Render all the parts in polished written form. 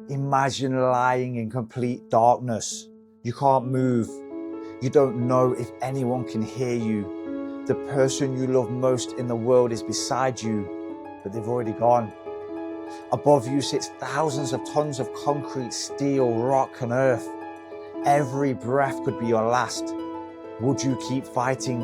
Imagine lying in complete darkness. You can't move. You don't know if anyone can hear you. The person you love most in the world is beside you, but they've already gone. Above you sits thousands of tons of concrete, steel, rock, and earth. Every breath could be your last. Would you keep fighting?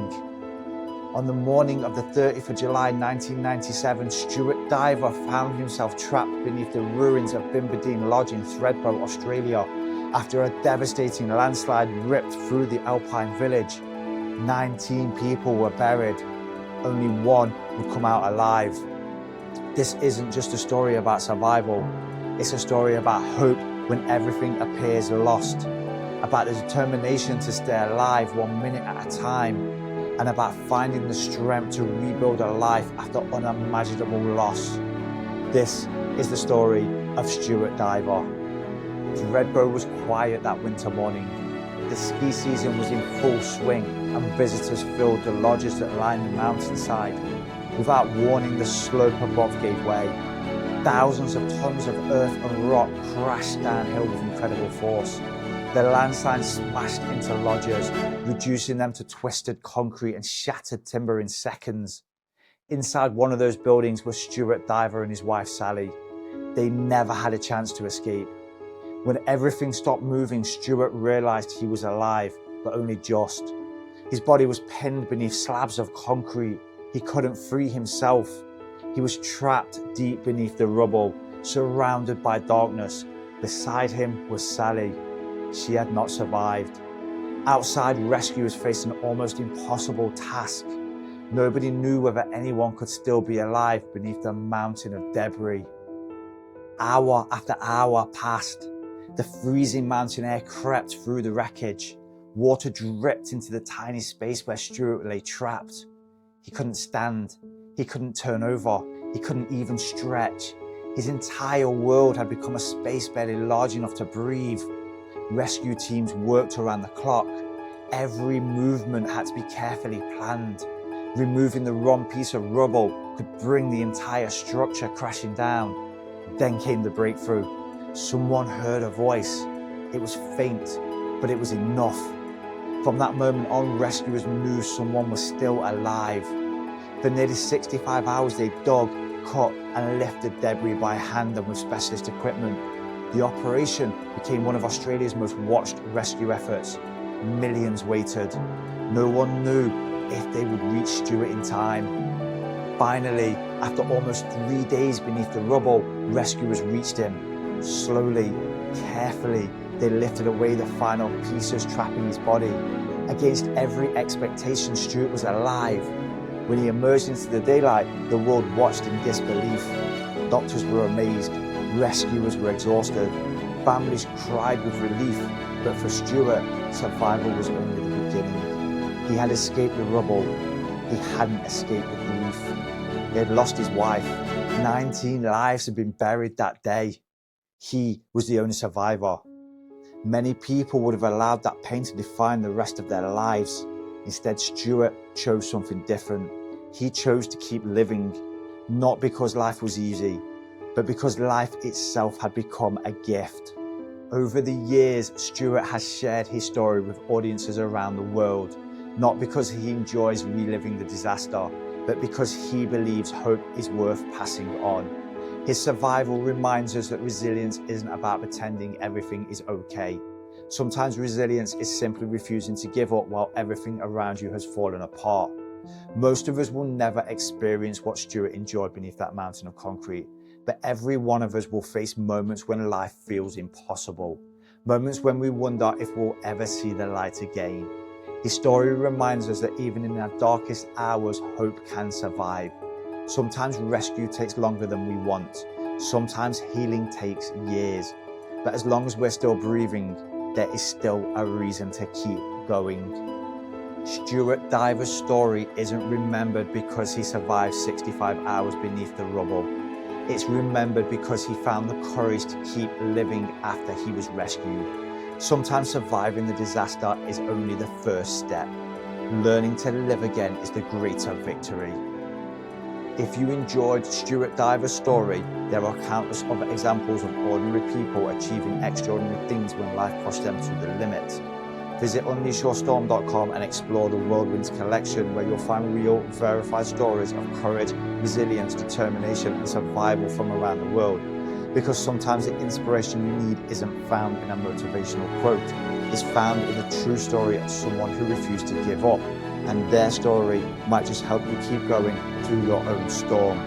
On the morning of the 30th of July 1997, Stuart Diver found himself trapped beneath the ruins of Bimberdine Lodge in Thredbo, Australia, after a devastating landslide ripped through the alpine village. 19 people were buried. Only one would come out alive. This isn't just a story about survival. It's a story about hope when everything appears lost, about the determination to stay alive 1 minute at a time, and about finding the strength to rebuild a life after unimaginable loss. This is the story of Stuart Diver. Thredbo was quiet that winter morning. The ski season was in full swing and visitors filled the lodges that lined the mountainside. Without warning, the slope above gave way. Thousands of tons of earth and rock crashed downhill with incredible force. The landslide smashed into lodges, reducing them to twisted concrete and shattered timber in seconds. Inside one of those buildings was Stuart Diver and his wife Sally. They never had a chance to escape. When everything stopped moving, Stuart realized he was alive, but only just. His body was pinned beneath slabs of concrete. He couldn't free himself. He was trapped deep beneath the rubble, surrounded by darkness. Beside him was Sally. She had not survived. Outside, rescuers faced an almost impossible task. Nobody knew whether anyone could still be alive beneath the mountain of debris. Hour after hour passed. The freezing mountain air crept through the wreckage. Water dripped into the tiny space where Stuart lay trapped. He couldn't stand. He couldn't turn over. He couldn't even stretch. His entire world had become a space barely large enough to breathe. Rescue teams worked around the clock. Every movement had to be carefully planned. Removing the wrong piece of rubble could bring the entire structure crashing down. Then came the breakthrough. Someone heard a voice. It was faint, but it was enough. From that moment on, rescuers knew someone was still alive. For nearly 65 hours, they dug, cut, and lifted debris by hand and with specialist equipment. The operation became one of Australia's most watched rescue efforts. Millions waited. No one knew if they would reach Stuart in time. Finally, after almost 3 days beneath the rubble, rescuers reached him. Slowly, carefully, they lifted away the final pieces trapping his body. Against every expectation, Stuart was alive. When he emerged into the daylight, the world watched in disbelief. Doctors were amazed. Rescuers were exhausted. Families cried with relief. But for Stuart, survival was only the beginning. He had escaped the rubble. He hadn't escaped the grief. He had lost his wife. 19 lives had been buried that day. He was the only survivor. Many people would have allowed that pain to define the rest of their lives. Instead, Stuart chose something different. He chose to keep living, not because life was easy, but because life itself had become a gift. Over the years, Stuart has shared his story with audiences around the world, not because he enjoys reliving the disaster, but because he believes hope is worth passing on. His survival reminds us that resilience isn't about pretending everything is okay. Sometimes resilience is simply refusing to give up while everything around you has fallen apart. Most of us will never experience what Stuart enjoyed beneath that mountain of concrete, but every one of us will face moments when life feels impossible, moments when we wonder if we'll ever see the light again. His story reminds us that even in our darkest hours, hope can survive. Sometimes rescue takes longer than we want. Sometimes healing takes years. But as long as we're still breathing, there is still a reason to keep going. Stuart Diver's story isn't remembered because he survived 65 hours beneath the rubble. It's remembered because he found the courage to keep living after he was rescued. Sometimes surviving the disaster is only the first step. Learning to live again is the greater victory. If you enjoyed Stuart Diver's story, there are countless other examples of ordinary people achieving extraordinary things when life pushed them to the limit. Visit unleashyourstorm.com and explore the Whirlwinds collection, where you'll find real, verified stories of courage, resilience, determination, and survival from around the world. Because sometimes the inspiration you need isn't found in a motivational quote. It's found in the true story of someone who refused to give up. And their story might just help you keep going through your own storm.